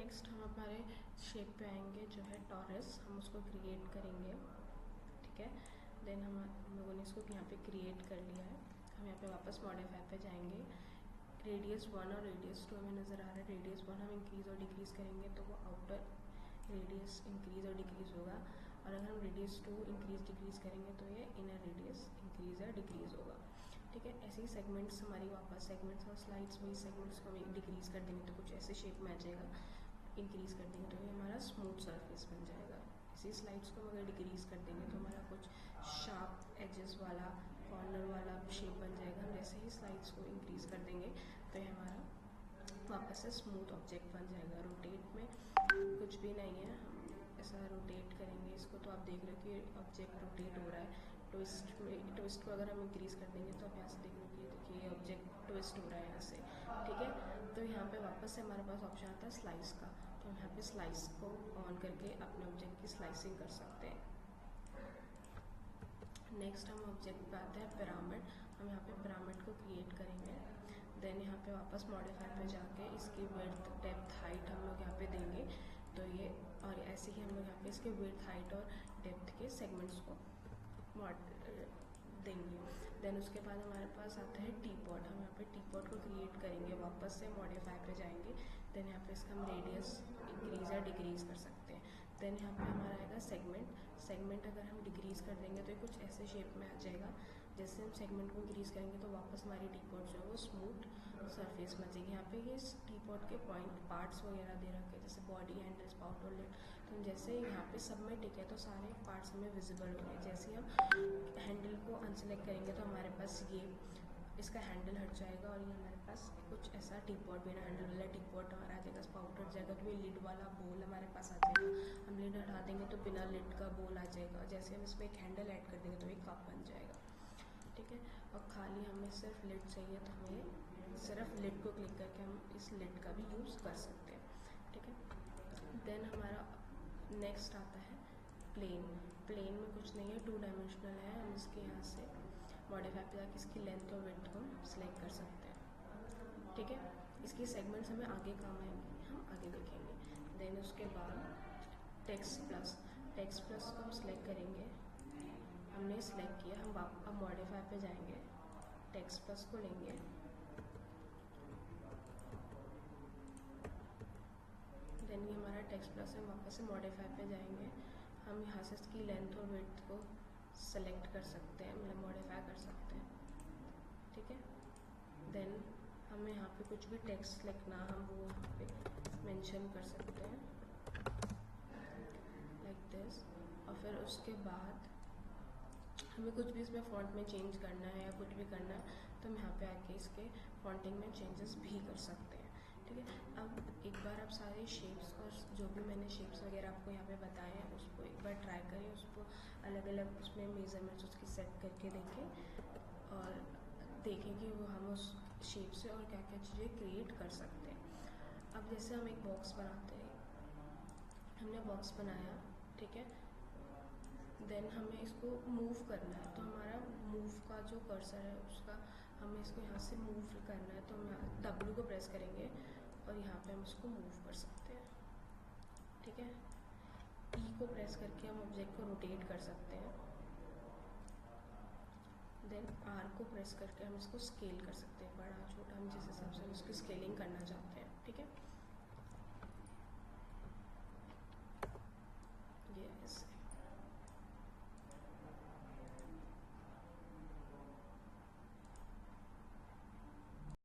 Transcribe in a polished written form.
Next हम हमारे shape पे आएंगे जो है टॉरस, हम उसको क्रिएट करेंगे। ठीक है, देन हम लोगों ने इसको यहाँ पे क्रिएट कर लिया है। हम यहाँ पे वापस मॉडिफाई पे जाएंगे। रेडियस 1 और रेडियस 2 हमें नज़र आ रहा है। रेडियस 1 हम इंक्रीज़ और डिक्रीज़ करेंगे तो वो आउटर रेडियस इंक्रीज़ और डिक्रीज़ होगा, और अगर हम रेडियस 2 इंक्रीज़ डिक्रीज़ करेंगे तो ये इनर रेडियस इंक्रीज़ या डिक्रीज़ होगा। ठीक है, ऐसे ही सेगमेंट्स हमारी वापस सेगमेंट्स और स्लाइड्स में सेगमेंट्स को हम डिक्रीज़ कर देंगे तो कुछ ऐसे शेप में आ जाएगा। इंक्रीज़ कर देंगे तो ये हमारा स्मूथ सरफेस बन जाएगा। इसी स्लाइड्स को अगर डिक्रीज़ कर देंगे तो हमारा कुछ शार्प एजेस वाला कॉर्नर वाला शेप बन जाएगा। हम जैसे ही स्लाइड्स को इंक्रीज़ कर देंगे तो ये हमारा वापस से स्मूथ ऑब्जेक्ट बन जाएगा। रोटेट में कुछ भी नहीं है, हम ऐसा रोटेट करेंगे इसको तो आप देख रहे हो कि ऑब्जेक्ट रोटेट हो रहा है। ट्विस्ट को अगर हम इंक्रीज़ कर देंगे तो आप यहाँ से देख लो कि देखिए ये ऑब्जेक्ट ट्विस्ट हो रहा है यहाँ से। ठीक है, तो यहाँ पे वापस से हमारे पास ऑप्शन आता है स्लाइस का, तो हम यहाँ पे स्लाइस को ऑन करके अपने ऑब्जेक्ट की स्लाइसिंग कर सकते हैं। नेक्स्ट हम ऑब्जेक्ट पे आते हैं पिरामिड। हम यहाँ पे पिरामिड को क्रिएट करेंगे। देन यहाँ पे वापस मॉडिफाई पे जाके इसकी विड्थ डेप्थ हाइट हम लोग यहाँ पे देंगे तो ये, और ऐसे ही हम लोग यहाँ पे इसके विड्थ हाइट और डेप्थ के सेगमेंट्स को देंगे। देन उसके बाद हमारे पास आता है टी पॉट। हम यहाँ पे टी पॉट को क्रिएट करेंगे, वापस से मॉडिफाई पे जाएंगे। देन यहाँ पे इसका हम रेडियस इंक्रीज़ या डिक्रीज़ कर सकते हैं। देन यहाँ पे हमारा आएगा सेगमेंट अगर हम डिक्रीज़ कर देंगे तो ये कुछ ऐसे शेप में आ जाएगा। जैसे हम सेगमेंट को इंक्रीज़ करेंगे तो वापस हमारी टी पॉट जो है वो स्मूथ सरफेस बचेगी। यहाँ पे ये टी पॉट के पार्ट्स वगैरह दे रखे हैं, जैसे बॉडी, हैंडल, स्पाउट और लिड। तो हम जैसे यहाँ पे सब में टिक है तो सारे पार्ट्स हमें विजिबल हो रहे हैं। जैसे हम हैंडल को अनसेलेक्ट करेंगे तो हमारे पास ये इसका हैंडल हट जाएगा और ये हमारे पास कुछ ऐसा टी पॉट, बिना हैंडल वाला टी पॉट हमारा आ जाएगा। स्पाउट हट जाएगा तो ये लिड वाला बोल हमारे पास आ जाएगा। हम लिड हटा देंगे तो बिना लिड का बोल आ जाएगा। जैसे हम इसमें एक हैंडल ऐड कर देंगे तो एक कप बन जाएगा। ठीक है, और खाली हमें सिर्फ लिड चाहिए तो हमें सिर्फ लिड को क्लिक करके हम इस लिड का भी यूज़ कर सकते हैं। ठीक है, देन हमारा नेक्स्ट आता है प्लेन में कुछ नहीं है, 2 डायमेंशनल है। हम इसके यहाँ से मॉडिफाई पे जाकर इसकी लेंथ और विड्थ को सिलेक्ट कर सकते हैं। ठीक है, इसकी सेगमेंट्स हमें आगे काम आएंगे, हम आगे देखेंगे। देन उसके बाद टेक्स्ट प्लस को हम सिलेक्ट करेंगे। हमने सिलेक्ट किया, हम अब मॉडिफाई पे जाएंगे, टेक्स्ट प्लस को लेंगे। देन ये हमारा टेक्स्ट प्लस है, वापस से मॉडिफाई पे जाएंगे। हम यहाँ से इसकी लेंथ और विड्थ को सेलेक्ट कर सकते हैं, मतलब मॉडिफाई कर सकते हैं। ठीक है, देन हमें यहाँ पे कुछ भी टेक्स्ट लिखना हम वो यहाँ पे मेंशन कर सकते हैं लाइक दिस। और फिर उसके बाद हमें कुछ भी इसमें फ़ॉन्ट में चेंज करना है या कुछ भी करना है तो हम यहाँ पे आके इसके फ़ॉन्टिंग में चेंजेस भी कर सकते हैं। ठीक है, अब एक बार आप सारे शेप्स और जो भी मैंने शेप्स वगैरह आपको यहाँ पे बताए हैं उसको एक बार ट्राई करें, उसको अलग अलग उसमें मेजरमेंट्स उसकी सेट करके देखें और देखें कि वो हम उस शेप से और क्या क्या चीज़ें क्रिएट कर सकते हैं। अब जैसे हम एक बॉक्स बनाते हैं, हमने बॉक्स बनाया, ठीक है, देन हमें इसको मूव करना है तो हमारा मूव का जो कर्सर है उसका हमें इसको यहाँ से मूव करना है तो हम यहाँ W को प्रेस करेंगे और यहाँ पे हम इसको मूव कर सकते हैं। ठीक है, E को प्रेस करके हम ऑब्जेक्ट को रोटेट कर सकते हैं। देन R को प्रेस करके हम इसको स्केल कर सकते हैं, बड़ा छोटा हम जिस हिसाब से हम इसकी स्केलिंग करना चाहते हैं। ठीक है,